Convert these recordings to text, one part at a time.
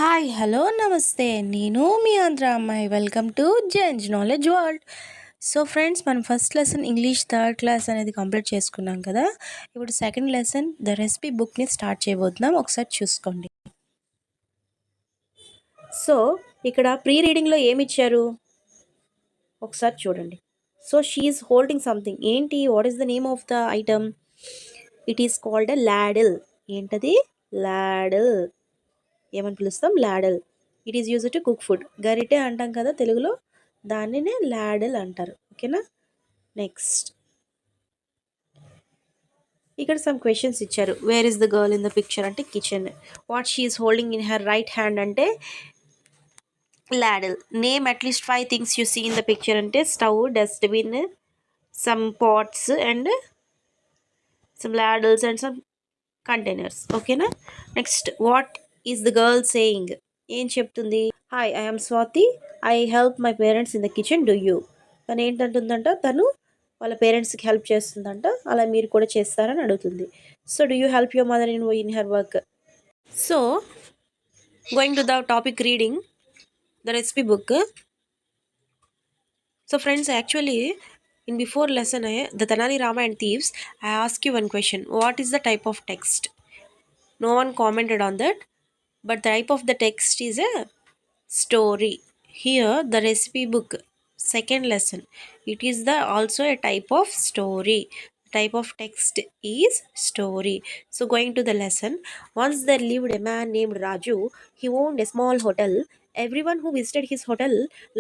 Hi hello నమస్తే నేను మీ ఆంధ్ర అమ్మాయి welcome to Genz knowledge world. So friends, మనం first lesson English third class అనేది కంప్లీట్ చేసుకున్నాం కదా. ఇప్పుడు సెకండ్ లెసన్ ద రెసిపీ బుక్ని స్టార్ట్ చేయబోతున్నాం. ఒకసారి చూసుకోండి. సో ఇక్కడ ప్రీ రీడింగ్లో ఏమి ఇచ్చారు ఒకసారి చూడండి. So she's holding something. ఏంటి, what is the name of the item? It is called a ladle. ఏంటది? లాడిల్. ఏమని పిలుస్తాం? Ladle. It is use to cook food. గరిటె అంటాం కదా తెలుగులో, దానినే లాడల్ అంటారు. ఓకేనా. నెక్స్ట్ ఇక్కడ సమ్ క్వశ్చన్స్ ఇచ్చారు. Where is the girl in the picture అంటే kitchen. What she is holding in her right hand అంటే ladle. Name at least 5 things you see in the picture అంటే stove, dustbin, some pots and some ladles and some containers. ఓకేనా. Next what is the girl saying? ఏం చెప్తుంది? Hi, I'm Swathi, I help my parents in the kitchen, do you? తను ఏంటంటుందంట, తను వాళ్ళ పేరెంట్స్కి help చేస్తుందంట, అలా మీరు కూడా చేస్తారని అడుగుతుంది. So do you help your mother in her work? So going to the topic reading the recipe book. So friends, actually in before lesson the Tenali Rama and Thieves, I ask you one question. What is the type of text? No one commented on that, but the type of the text is a story. Here the recipe book second lesson, it is the also a type of story. Type of text is story. So going to the lesson. Once there lived a man named Raju. He owned a small hotel. Everyone who visited his hotel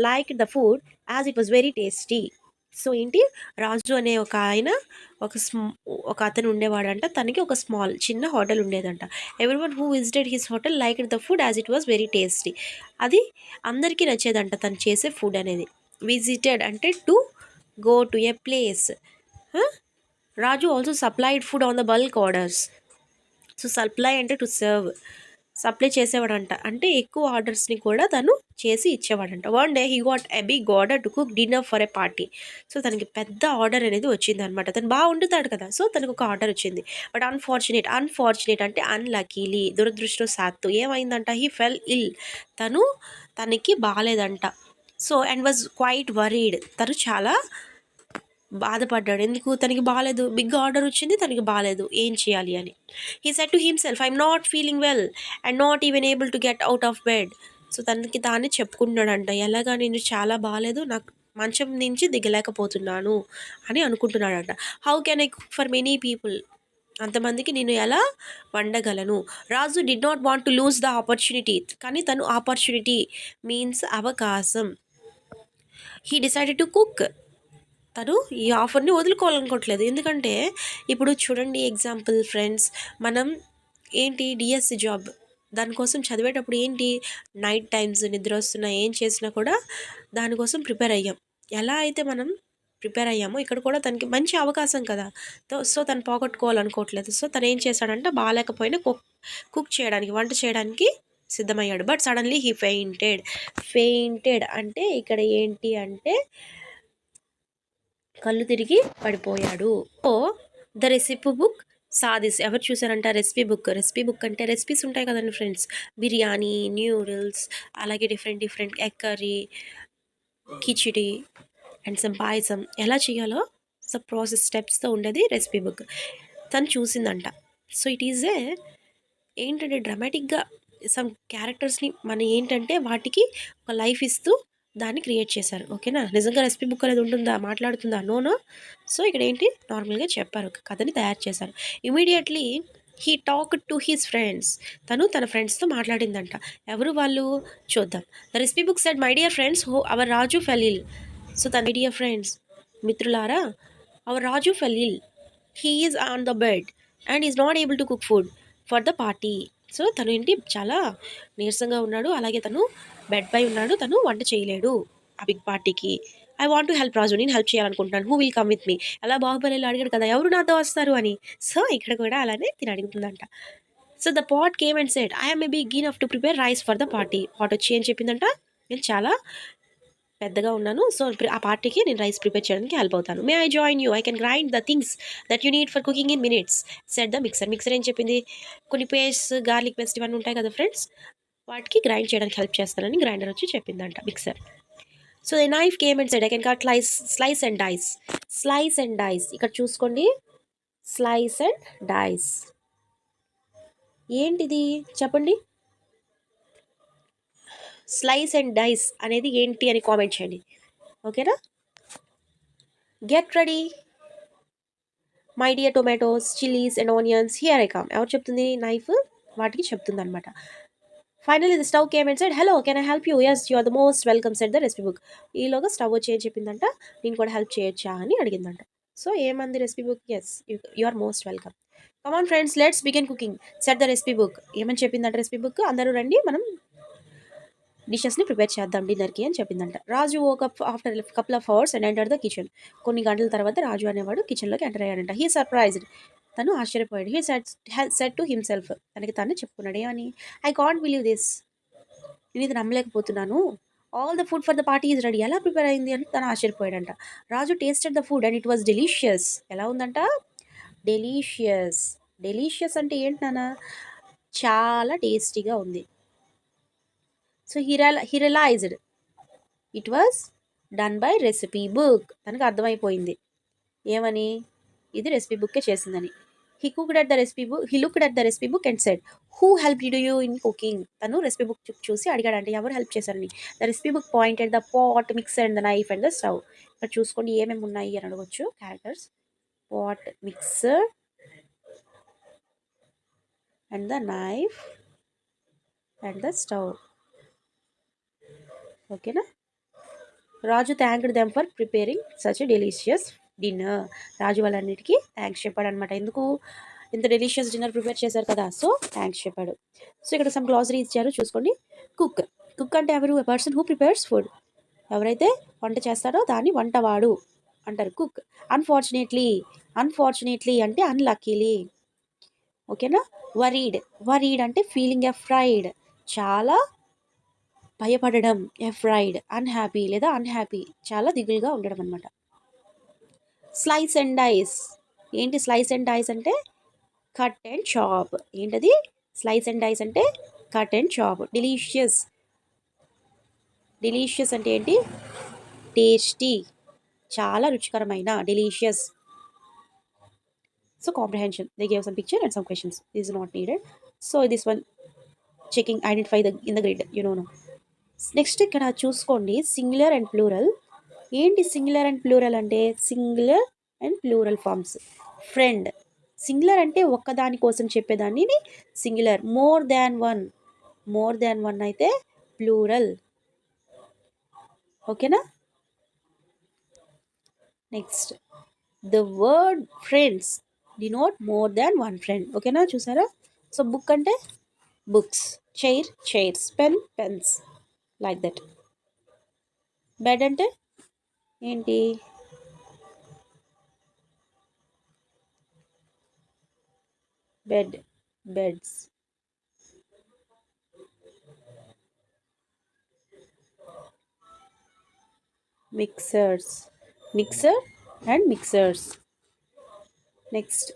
liked the food as it was very tasty. So ఏంటి, రాజు అనే ఒక ఆయన ఒక అతను ఉండేవాడంట. తనకి ఒక చిన్న hotel ఉండేదంట. Everyone who visited his hotel liked the food as it was very tasty. అది అందరికీ నచ్చేదంట తను చేసే ఫుడ్ అనేది. విజిటెడ్ అంటే to go to a place. Raju also supplied food on the bulk orders. So supply అంటే టు సర్వ్, సప్లై చేసేవాడంట, అంటే ఎక్కువ ఆర్డర్స్ని కూడా తను చేసి ఇచ్చేవాడంట. One day he got a big order to cook dinner for a party. So తనకి పెద్ద ఆర్డర్ అనేది వచ్చింది అనమాట. తను బాగా వండుతాడు కదా, సో తనకు ఒక ఆర్డర్ వచ్చింది. బట్ అన్ఫార్చునేట్ అంటే అన్లకీలీ, దురదృష్టవశాత్తు ఏమైందంట, హీ ఫెల్ ఇల్, తనకి బాగాలేదంట. So and was quite worried, తను చాలా బాధపడ్డాడు. ఎందుకు? తనకి బాగాలేదు, బిగ్ ఆర్డర్ వచ్చింది, తనకి బాగాలేదు, ఏం చేయాలి అని. He said to himself, I'm not feeling well and not even able to get out of bed. So తనకి తానే చెప్పుకుంటున్నాడంట, ఎలాగా నేను చాలా బాగాలేదు, నాకు మంచం నుంచి దిగలేకపోతున్నాను అని అనుకుంటున్నాడంట. How can I cook for many people, అంతమందికి నేను ఎలా వండగలను? Raju did not want to lose the opportunity, కానీ తను ఆపర్చునిటీ మీన్స్ అవకాశం. హీ డిసైడెడ్ టు కుక్, తను ఈ ఆఫర్ని వదులుకోవాలనుకోవట్లేదు. ఎందుకంటే ఇప్పుడు చూడండి, ఎగ్జాంపుల్ ఫ్రెండ్స్, మనం ఏంటి డిఎస్సి జాబ్, దానికోసం చదివేటప్పుడు ఏంటి, నైట్ టైమ్స్ నిద్ర వస్తున్నా ఏం చేసినా కూడా దానికోసం ప్రిపేర్ అయ్యాం. ఎలా అయితే మనం ప్రిపేర్ అయ్యామో ఇక్కడ కూడా తనకి మంచి అవకాశం కదా. సో తను పోగొట్టుకోవాలనుకోవట్లేదు. సో తను ఏం చేశాడంటే, బాగాలేకపోయినా కుక్ చేయడానికి, వంట చేయడానికి సిద్ధమయ్యాడు. బట్ సడన్లీ హీ ఫెయింటెడ్ అంటే ఇక్కడ ఏంటి అంటే కళ్ళు తిరిగి పడిపోయాడు. Oh the recipe book saw this. ఎవరు చూసారంట? రెసిపీ బుక్ అంటే రెసిపీస్ ఉంటాయి కదండి ఫ్రెండ్స్, బిర్యానీ, న్యూడిల్స్, అలాగే different egg curry, khichdi and some payasam ఎలా చేయాలో ప్రాసెస్ స్టెప్స్తో ఉండేది రెసిపీ బుక్. తను చూసిందంట. సో ఇట్ ఈజ్ ఏంటంటే డ్రామాటిక్గా సమ్ క్యారెక్టర్స్ని మన ఏంటంటే వాటికి ఒక లైఫ్ ఇస్తూ దాన్ని క్రియేట్ చేశారు. ఓకేనా. నిజంగా రెసిపీ బుక్ అనేది ఉంటుందా, మాట్లాడుతుందా? నో. సో ఇక్కడ ఏంటి, నార్మల్గా చెప్పారు, ఒక కథని తయారు చేశారు. Immediately he talk to his friends. తను తన ఫ్రెండ్స్తో మాట్లాడిందంట. ఎవరు వాళ్ళు చూద్దాం. The recipe book said, my dear friends, our Raju fell ill. So తన డియర్ ఫ్రెండ్స్, మిత్రులారా, our Raju fell ill, he is on the bed and is not able to cook food for the party. So తను ఏంటి, చాలా నీరసంగా ఉన్నాడు, అలాగే తను bed పై ఉన్నాడు, తను వంట చేయలేడు ఆ బిగ్ పార్టీకి. ఐ వాంట్ టు హెల్ప్ రాజు, నేను హెల్ప్ చేయాలనుకుంటున్నాను. Who will come with me? అలా బాహుబలిలో అడిగాడు కదా, ఎవరు నాతో వస్తారు అని. సో ఇక్కడ కూడా అలానే తిని అడుగుతుందంట. So the pot came and said, I'm a big enough to prepare rice for the party. Pot వచ్చి ఏం చెప్పిందంట, నేను చాలా పెద్దగా ఉన్నాను, సో ఆ పార్టీకి నేను రైస్ ప్రిపేర్ చేయడానికి హెల్ప్ అవుతాను. May I join you, I can grind the things that you need for cooking in minutes set the mixer. Mixer ఏం చెప్పింది, కొన్ని పేస్ట్, గార్లిక్ పేస్ట్ ఇవన్నీ ఉంటాయి కదా ఫ్రెండ్స్, వాటికి గ్రైండ్ చేయడానికి హెల్ప్ చేస్తానని గ్రైండర్ వచ్చి చెప్పిందంట, mixer. So the knife came and said I can cut slice and dice. Slice and dice ఇక్కడ చూసుకోండి, స్లైస్ అండ్ డైస్ ఏంటిది చెప్పండి. స్లైస్ అండ్ డైస్ అనేది ఏంటి అని కామెంట్ చేయండి, ఓకేనా. Get ready my dear tomatoes, chillies and onions, here I come. ఎవరు చెప్తుంది? నైఫ్ వాటికి చెప్తుంది అనమాట. Finally the stove came and said hello can I help you, yes you are the most welcome said the recipe book. ఈలోగా stove వచ్చి ఏం చెప్పిందంట, నేను కూడా హెల్ప్ చేయొచ్చా అని అడిగిందంట. సో ఏమంది recipe book? Yes you are most welcome. Come on friends let's begin cooking set the recipe book. ఏమని చెప్పిందంట రెసిపీ బుక్? అందరూ రండి మనం డిషెస్ని ప్రిపేర్ చేద్దాం డిన్నర్కి అని చెప్పిందంట. Raju woke up after couple of hours and enter the kitchen. కొన్ని గంటల తర్వాత రాజు అనేవాడు కిచెన్లోకి ఎంటర్ అయ్యాడంట. హీ సర్ప్రైజ్డ్, తను ఆశ్చర్యపోయాడు. హీ సెట్ టు హిమ్సెల్ఫ్, తనకి తాను చెప్పుకున్నాడు ఏమని? ఐ కాంట్ బిలీవ్ దిస్, నేను ఇది నమ్మలేకపోతున్నాను. All the food for the party is ready, ఎలా ప్రిపేర్ అయింది అని తను ఆశ్చర్యపోయాడంట. Raju tasted the food and it was delicious. ఎలా ఉందంట? డెలీషియస్. డెలీషియస్ అంటే ఏంటి నాన్న? చాలా టేస్టీగా ఉంది. So he realized it was done by recipe book. తనకు అర్థమైపోయింది ఏమని, ఇది రెసిపీ బుక్కే చేసిందని. He looked at the recipe book and said who help you in cooking. తను రెసిపీ బుక్ చూసి అడిగాడంటే ఎవరు హెల్ప్ చేశారని. The recipe book pointed the pot, mixer and the knife and the stove. ఇక్కడ చూసుకోండి ఏమేమి ఉన్నాయి అని అడగవచ్చు characters. Pot, mixer and the knife and the stove, ఓకేనా. రాజు thanked them for preparing such a delicious dinner. Raju వాళ్ళన్నిటికీ thanks చెప్పాడు అనమాట. ఎందుకు? ఇంత డెలిషియస్ డిన్నర్ ప్రిపేర్ చేశారు కదా, సో థ్యాంక్స్ చెప్పాడు. సో ఇక్కడ సమ్ గ్లాసరీ ఇచ్చారు చూసుకోండి. కుక్. కుక్ అంటే ఎవరు? A person who prepares food. ఎవరైతే వంట చేస్తారో దాన్ని వంటవాడు అంటారు, కుక్. అన్ఫార్చునేట్లీ అంటే అన్లక్కీలీ, ఓకేనా. వరీడ్ అంటే ఫీలింగ్ ఎఫ్రైడ్, చాలా భయపడడం. ఎఫ్రైడ్ అన్హ్యాపీ లేదా అన్హ్యాపీ, చాలా దిగులుగా ఉండడం అనమాట. స్లైస్ అండ్ డైస్ ఏంటి? స్లైస్ అండ్ డైస్ అంటే కట్ అండ్ చాప్. ఏంటది? స్లైస్ అండ్ డైస్ అంటే కట్ అండ్ చాప్. డెలీషియస్ అంటే ఏంటి? టేస్టీ, చాలా రుచికరమైన, delicious. So comprehension, they gave some picture and some questions, this is not needed. So this one checking identify in the grid, no. Next ఇక్కడ చూసుకోండి singular and plural. ఏంటి singular and plural అంటే? Singular and plural forms. Friend, singular అంటే ఒక్కదాని కోసం చెప్పేదాన్ని singular. More than one అయితే plural, ఓకేనా. Next the word friends denote more than one friend, ఓకేనా. చూసారా? సో బుక్ అంటే books, chairs, pens, like that. Bed అంటే ఏంటి? Beds. Mixer and mixers. Next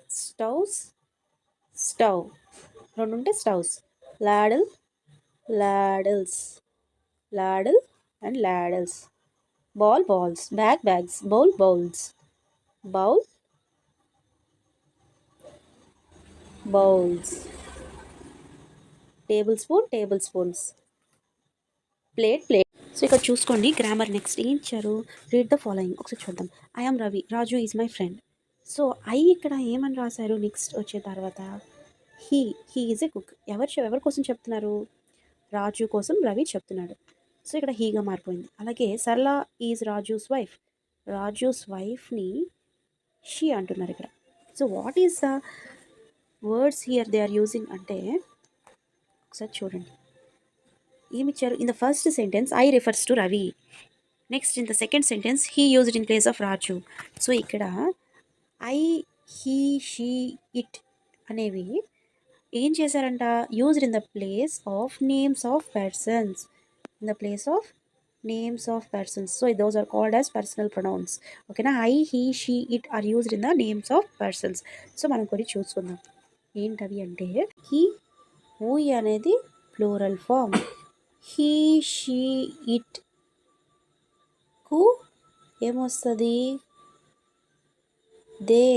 stove, రెండు ఉంటే stoves. Ladle and ladles. balls. Bags. Bowls. Bowls. Table spoons. Plate. So ఇక్కడ చూసుకోండి grammar. Next ఏం ఇచ్చారు? రీడ్ ద ఫాలోయింగ్, ఒకసారి చూద్దాం. I am Ravi, Raju is my friend. So ఇక్కడ ఏమని రాశారు? నెక్స్ట్ వచ్చే తర్వాత హీ ఈజ్ ఎ కుక్. ఎవరి కోసం చెప్తున్నారు? రాజు కోసం రవి చెప్తున్నాడు. సో ఇక్కడ హీగా మారిపోయింది. అలాగే సరళ ఈజ్ రాజూస్ వైఫ్ని షీ అంటున్నారు ఇక్కడ. So what is the words here they are using అంటే ఒకసారి చూడండి ఏమిచ్చారు. In the first sentence I refers to Ravi. Next in the second sentence he used in place of Raju. So ఇక్కడ ఐ, హీ, షీ, ఇట్ అనేవి ఏం చేశారంట? Used in the place of names of persons. So those are called as personal pronouns, ఓకేనా. I, he, she, it are used in the names of persons. So మనం కొన్ని చూసుకుందాం ఏంటవి అంటే he అనేది plural form. He she it కు ఏమొస్తుంది? They.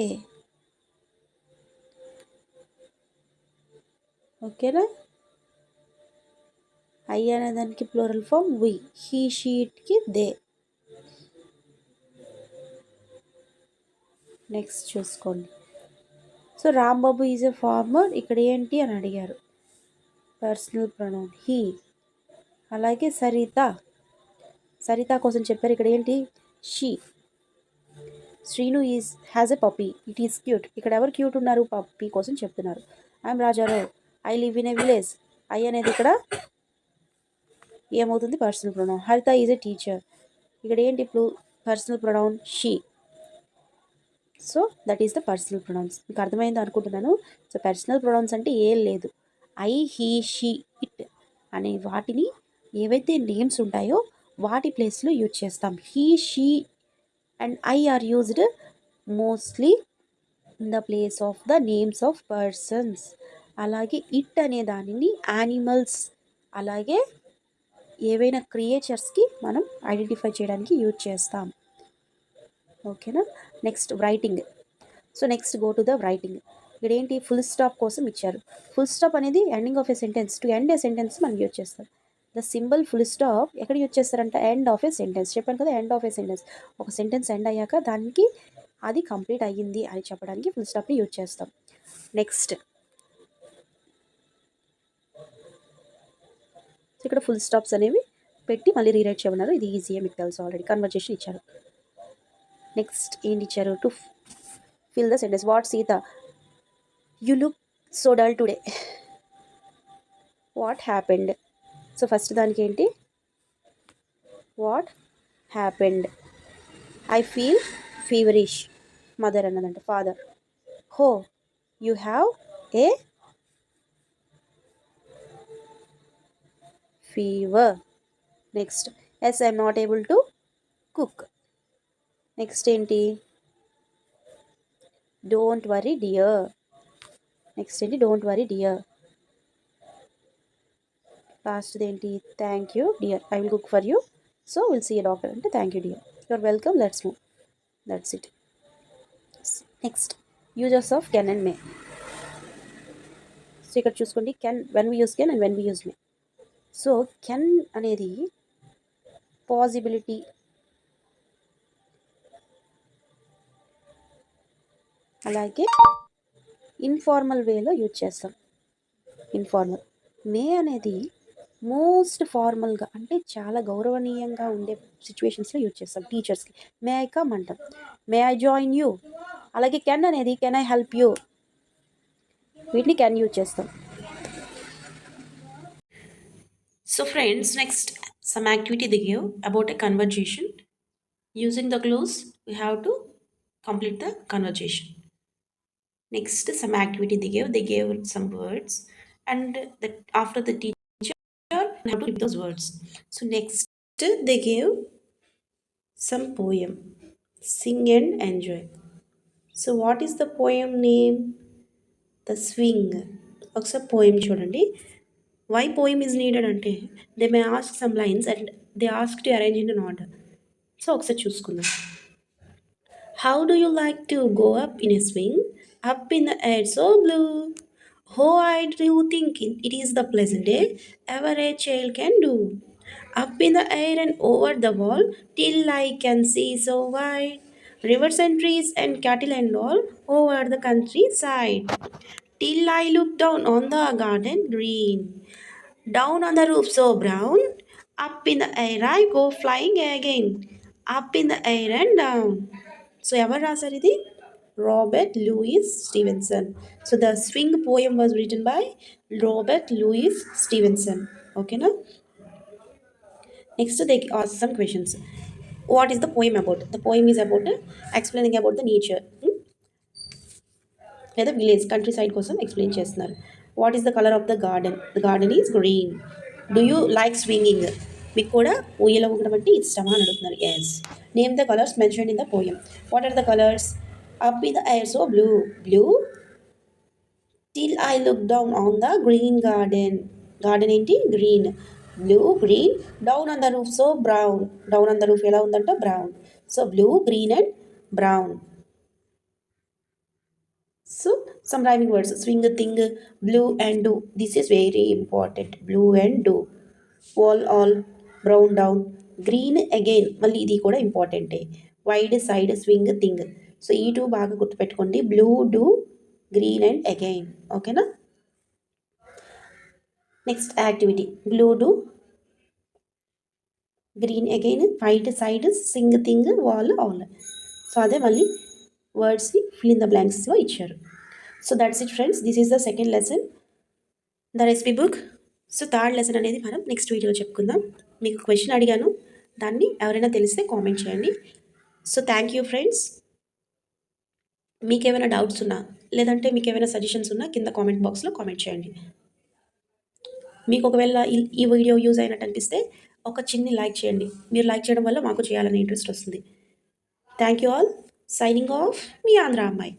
ఓకేనా? ఐ అనే దానికి plural form we. He she ఇట్కి దే. నెక్స్ట్ చూసుకోండి. So Rambabu is a farmer, ఇక్కడ ఏంటి అని అడిగారు, పర్సనల్ ప్రొనౌన్ హీ. అలాగే సరిత కోసం చెప్పారు, ఇక్కడ ఏంటి? She. Srinu has a puppy, it is cute, ఇక్కడ ఎవరు క్యూట్ ఉన్నారు? పప్పీ కోసం చెప్తున్నారు. I'm Rajarao, I live in a village. I అనేది ఇక్కడ ఏమవుతుంది? Personal pronoun. హరిత ఈజ్ ఎ టీచర్, ఇక్కడ ఏంటి? Personal pronoun she. So that is the personal pronouns. మీకు అర్థమైంది అనుకుంటున్నాను. సో పర్సనల్ ప్రొనౌన్స్ అంటే ఏం లేదు, ఐ, హీ, షీ, ఇట్ అనే వాటిని ఏవైతే నేమ్స్ ఉంటాయో వాటి ప్లేస్లో యూజ్ చేస్తాం. He, she and I are used mostly in the place of the names of persons. అలాగే ఇట్ అనే దానిని యానిమల్స్ అలాగే ఏవైనా క్రియేచర్స్కి మనం ఐడెంటిఫై చేయడానికి యూజ్ చేస్తాం. ఓకేనా? Next writing. So next go to the writing. ఇక్కడ ఏంటి? ఫుల్ స్టాప్ కోసం ఇచ్చారు. ఫుల్ స్టాప్ అనేది ending of A sentence, to end A sentence మనం యూజ్ చేస్తాం. ద సింబల్ ఫుల్ స్టాప్ ఎక్కడ యూజ్ చేస్తారంట? End of A sentence. చెప్పాను కదా, ఎండ్ ఆఫ్ ఏ సెంటెన్స్. ఒక సెంటెన్స్ ఎండ్ అయ్యాక దానికి అది కంప్లీట్ అయ్యింది అని చెప్పడానికి ఫుల్ స్టాప్ని యూజ్ చేస్తాం. నెక్స్ట్ ఇక్కడ ఫుల్ స్టాప్స్ అనేవి పెట్టి మళ్ళీ రీరైట్ చేయమన్నారు. ఇది ఈజీయే, మీకు తెలుసు ఆల్రెడీ. కన్వర్జేషన్ ఇచ్చారు. నెక్స్ట్ ఏంటి ఇచ్చారు? To fill the sentence. What Sita, you look so dull today. What happened. So first దానికి ఏంటి? What happened. I feel feverish. Mother అన్నదంట, father. Oh you have a fever. Next yes I'm not able to cook. Next ఏంటి? Don't worry dear. Next ఏంటి? Don't worry dear. లాస్ట్ది ఏంటి? Thank you dear, I will cook for you, so will see a doctor అంటే thank you dear, your welcome, let's move. That's it. Next uses of can and may. So ఇక్కడ చూసుకోండి, can, when we use can and when we use may. So can అనేది possibility, అలాగే informal వేలో use చేస్తాం, informal. May అనేది most ఫార్మల్గా అంటే చాలా గౌరవనీయంగా ఉండే సిచ్యువేషన్స్లో యూజ్ చేస్తాం. టీచర్స్కి మే ఐ కమ్ అంటాం, మే ఐ జాయిన్ యూ. అలాగే కెన్ అనేది కెన్ ఐ హెల్ప్ యూ, వీటిని కెన్ యూజ్ చేస్తాం. So friends, next some activity they give about a conversation. Using the clues, we have to complete the conversation. Next, some activity they gave some words, and that after the teacher, we have to read those words. So next, they gave some poem. Sing and enjoy. So what is the poem name? The Swing. ఒకసారి poem చూడండి. Why poem is needed ante they may ask some lines and they ask to arrange in an order. So ఒకసారి చూసుకుందాం. How do you like to go up in a swing, up in the air so blue? Oh, I do think it is the pleasant day ever a child can do. Up in the air and over the wall till I can see so wide, rivers and trees and cattle and all over the countryside, till I look down on the garden green, down on the roof so brown, up in the air I go flying again, up in the air and down. So ఎవరు రాశారు ఇది? Robert Louis Stevenson. So the swing poem was written by Robert Louis Stevenson. ఓకేనా? Next they ask some questions. What is the poem about? The poem is about explaining about the nature లేదా village, country side కోసం explain చేస్తున్నారు. What is the colour of the garden? The garden is green. Do you like swinging? మీకు కూడా ఊయలో ఉండడం అంటే ఇష్టమా అని అడుగుతున్నారు. Yes. Name the colours mention in the poem. What are the colours? Up in the air so blue, blue. Till I look down on the green garden, garden ఏంటి green, blue green, down on the roof so brown, down on the roof ఎలా ఉందంట brown, so blue green and brown. So some rhyming words swing thing blue and do, this is very important, blue and do, all brown down, green again మళ్ళీ ఇది కూడా ఇంపార్టెంటే, wide side swing thing. So ఈ two బాగా గుర్తుపెట్టుకోండి, blue do green and again. ఓకేనా. Next activity blue do green again wide side sing thing wall all. So అదే మళ్ళీ వర్డ్స్ని ఫిల్ ఇన్ ద బ్లాంక్స్లో ఇచ్చారు. So that's it friends, this is the second lesson the recipe book. So third lesson అనేది మనం next వీడియోలో చెప్పుకుందాం. మీకు క్వశ్చన్ అడిగాను, దాన్ని ఎవరైనా తెలిస్తే కామెంట్ చేయండి. So thank you friends. మీకు ఏమైనా డౌట్స్ ఉన్నా లేదంటే మీకు ఏమైనా సజెషన్స్ ఉన్నా కింద కామెంట్ బాక్స్లో కామెంట్ చేయండి. మీకు ఒకవేళ ఈ వీడియో యూజ్ అయినట్టు అనిపిస్తే ఒక చిన్ని లైక్ చేయండి. మీరు లైక్ చేయడం వల్ల మాకు చేయాలనే ఇంట్రెస్ట్ వస్తుంది. Thank you all. Signing off మీ ఆంధ్ర అమ్మాయి.